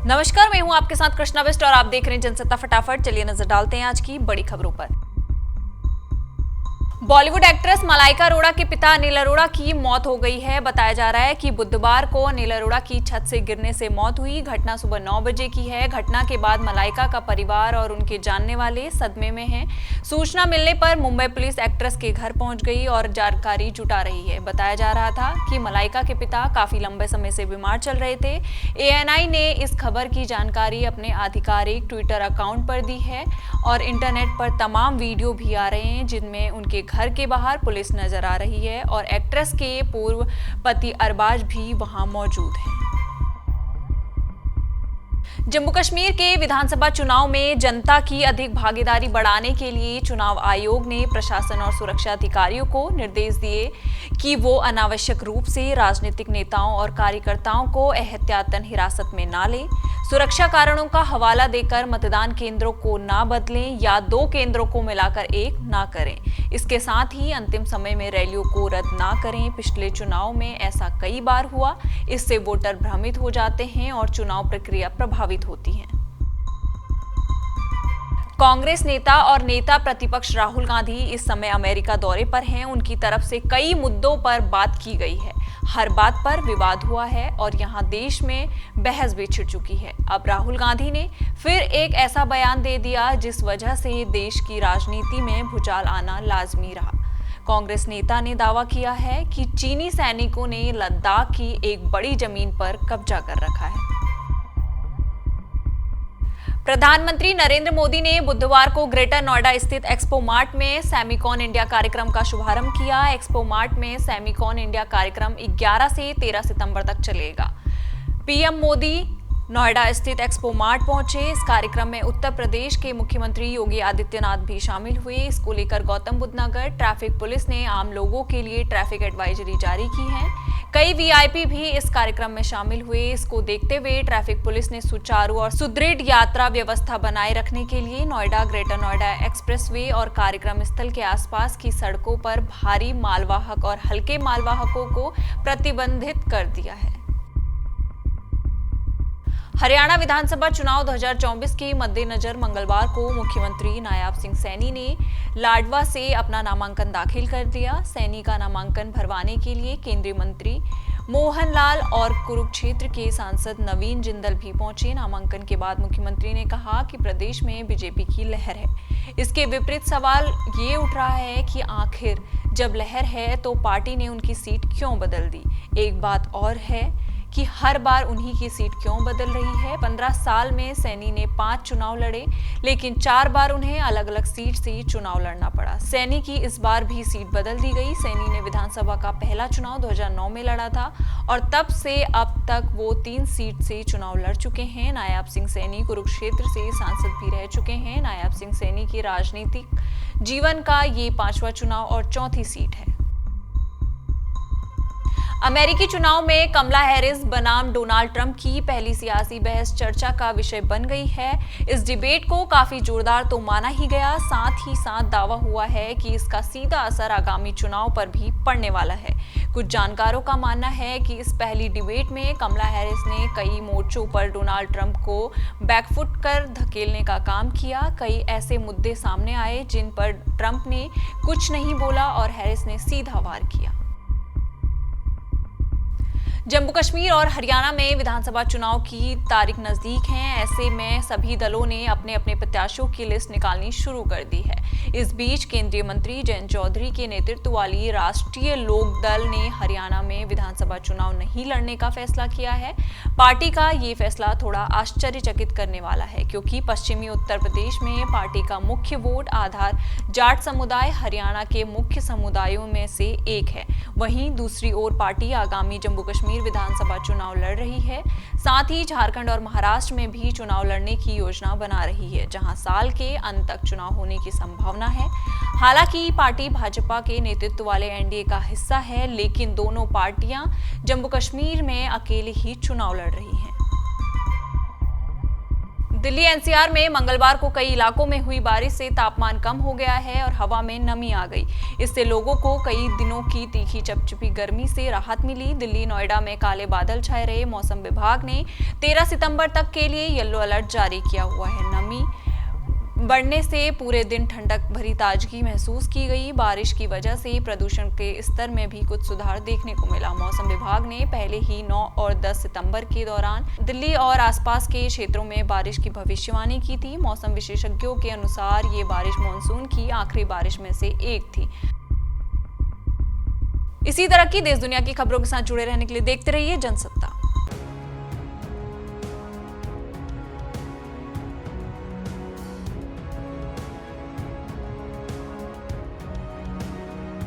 नमस्कार, मैं हूं आपके साथ कृष्णा बिस्ट और आप देख रहे हैं जनसत्ता फटाफट। चलिए नजर डालते हैं आज की बड़ी खबरों पर। बॉलीवुड एक्ट्रेस मलाइका अरोड़ा के पिता अनिल अरोड़ा की मौत हो गई है। बताया जा रहा है कि बुधवार को अनिल अरोड़ा की छत से गिरने से मौत हुई। घटना सुबह 9 बजे की है। घटना के बाद मलाइका का परिवार और उनके जानने वाले सदमे में हैं। सूचना मिलने पर मुंबई पुलिस एक्ट्रेस के घर पहुंच गई और जानकारी जुटा रही है। बताया जा रहा था कि मलाइका के पिता काफी लंबे समय से बीमार चल रहे थे। ANI ने इस खबर की जानकारी अपने आधिकारिक ट्विटर अकाउंट पर दी है और इंटरनेट पर तमाम वीडियो भी आ रहे हैं जिनमें उनके घर के बाहर पुलिस नजर आ रही है और एक्ट्रेस के पूर्व पति अरबाज भी वहां मौजूद हैं। जम्मू कश्मीर के विधानसभा चुनाव में जनता की अधिक भागीदारी बढ़ाने के लिए चुनाव आयोग ने प्रशासन और सुरक्षा अधिकारियों को निर्देश दिए कि वो अनावश्यक रूप से राजनीतिक नेताओं और कार्यकर्ताओं को एहतियातन हिरासत में ना लें, सुरक्षा कारणों का हवाला देकर मतदान केंद्रों को ना बदलें या 2 केंद्रों को मिलाकर एक ना करें। इसके साथ ही अंतिम समय में रैलियों को रद्द ना करें। पिछले चुनाव में ऐसा कई बार हुआ। इससे वोटर भ्रमित हो जाते हैं और चुनाव प्रक्रिया प्रभावित होती है। कांग्रेस नेता और नेता प्रतिपक्ष राहुल गांधी इस समय अमेरिका दौरे पर हैं। उनकी तरफ से कई मुद्दों पर बात की गई है। हर बात पर विवाद हुआ है और यहां देश में बहस भी छिड़ चुकी है। अब राहुल गांधी ने फिर एक ऐसा बयान दे दिया जिस वजह से देश की राजनीति में भूचाल आना लाजमी रहा। कांग्रेस नेता ने दावा किया है कि चीनी सैनिकों ने लद्दाख की एक बड़ी जमीन पर कब्जा कर रखा है। प्रधानमंत्री नरेंद्र मोदी ने बुधवार को ग्रेटर नोएडा स्थित एक्सपो मार्ट में सेमिकॉन इंडिया कार्यक्रम का शुभारंभ किया। एक्सपो मार्ट में सेमिकॉन इंडिया कार्यक्रम 11 से 13 सितंबर तक चलेगा। पीएम मोदी नोएडा स्थित एक्सपो मार्ट पहुंचे। इस कार्यक्रम में उत्तर प्रदेश के मुख्यमंत्री योगी आदित्यनाथ भी शामिल हुए। इसको लेकर गौतम बुद्ध नगर ट्रैफिक पुलिस ने आम लोगों के लिए ट्रैफिक एडवाइजरी जारी की है। कई VIP भी इस कार्यक्रम में शामिल हुए। इसको देखते हुए ट्रैफिक पुलिस ने सुचारू और सुदृढ़ यात्रा व्यवस्था बनाए रखने के लिए नोएडा ग्रेटर नोएडा एक्सप्रेसवे और कार्यक्रम स्थल के आसपास की सड़कों पर भारी मालवाहक और हल्के मालवाहकों को प्रतिबंधित कर दिया है। हरियाणा विधानसभा चुनाव 2024 के मद्देनजर मंगलवार को मुख्यमंत्री नायब सिंह सैनी ने लाडवा से अपना नामांकन दाखिल कर दिया। सैनी का नामांकन भरवाने के लिए केंद्रीय मंत्री मोहन लाल और कुरुक्षेत्र के सांसद नवीन जिंदल भी पहुंचे। नामांकन के बाद मुख्यमंत्री ने कहा कि प्रदेश में बीजेपी की लहर है। इसके विपरीत सवाल ये उठ रहा है कि आखिर जब लहर है तो पार्टी ने उनकी सीट क्यों बदल दी। एक बात और है कि हर बार उन्हीं की सीट क्यों बदल रही है। 15 साल में सैनी ने 5 चुनाव लड़े, लेकिन 4 बार उन्हें अलग अलग सीट से चुनाव लड़ना पड़ा। सैनी की इस बार भी सीट बदल दी गई। सैनी ने विधानसभा का पहला चुनाव 2009 में लड़ा था और तब से अब तक वो 3 सीट से चुनाव लड़ चुके हैं। नायब सिंह सैनी कुरुक्षेत्र से सांसद भी रह चुके हैं। नायब सिंह सैनी की राजनीतिक जीवन का ये 5वां चुनाव और 4थी सीट है। अमेरिकी चुनाव में कमला हैरिस बनाम डोनाल्ड ट्रंप की पहली सियासी बहस चर्चा का विषय बन गई है। इस डिबेट को काफी जोरदार तो माना ही गया, साथ ही साथ दावा हुआ है कि इसका सीधा असर आगामी चुनाव पर भी पड़ने वाला है। कुछ जानकारों का मानना है कि इस पहली डिबेट में कमला हैरिस ने कई मोर्चों पर डोनाल्ड ट्रंप को बैकफुट कर धकेलने का काम किया। कई ऐसे मुद्दे सामने आए जिन पर ट्रंप ने कुछ नहीं बोला और हैरिस ने सीधा वार किया। जम्मू कश्मीर और हरियाणा में विधानसभा चुनाव की तारीख नजदीक है। ऐसे में सभी दलों ने अपने अपने प्रत्याशियों की लिस्ट निकालनी शुरू कर दी है। इस बीच केंद्रीय मंत्री जयंत चौधरी के नेतृत्व वाली राष्ट्रीय लोक दल ने हरियाणा में विधानसभा चुनाव नहीं लड़ने का फैसला किया है। पार्टी का ये फैसला थोड़ा आश्चर्यचकित करने वाला है, क्योंकि पश्चिमी उत्तर प्रदेश में पार्टी का मुख्य वोट आधार जाट समुदाय हरियाणा के मुख्य समुदायों में से एक है। वहीं दूसरी ओर पार्टी आगामी जम्मू कश्मीर विधानसभा चुनाव लड़ रही है। साथ ही झारखंड और महाराष्ट्र में भी चुनाव लड़ने की योजना बना रही है, जहां साल के अंत तक चुनाव होने की संभावना है। हालांकि पार्टी भाजपा के नेतृत्व वाले NDA का हिस्सा है, लेकिन दोनों पार्टियां जम्मू कश्मीर में अकेले ही चुनाव लड़ रही हैं। दिल्ली एनसीआर में मंगलवार को कई इलाकों में हुई बारिश से तापमान कम हो गया है और हवा में नमी आ गई। इससे लोगों को कई दिनों की तीखी चपचपी गर्मी से राहत मिली। दिल्ली नोएडा में काले बादल छाए रहे। मौसम विभाग ने 13 सितंबर तक के लिए येलो अलर्ट जारी किया हुआ है। नमी बढ़ने से पूरे दिन ठंडक भरी ताजगी महसूस की गई। बारिश की वजह से प्रदूषण के स्तर में भी कुछ सुधार देखने को मिला। मौसम विभाग ने पहले ही 9 और 10 सितंबर के दौरान दिल्ली और आसपास के क्षेत्रों में बारिश की भविष्यवाणी की थी। मौसम विशेषज्ञों के अनुसार ये बारिश मानसून की आखिरी बारिश में से एक थी। इसी तरह की देश दुनिया की खबरों के साथ जुड़े रहने के लिए देखते रहिए जनसत्ता।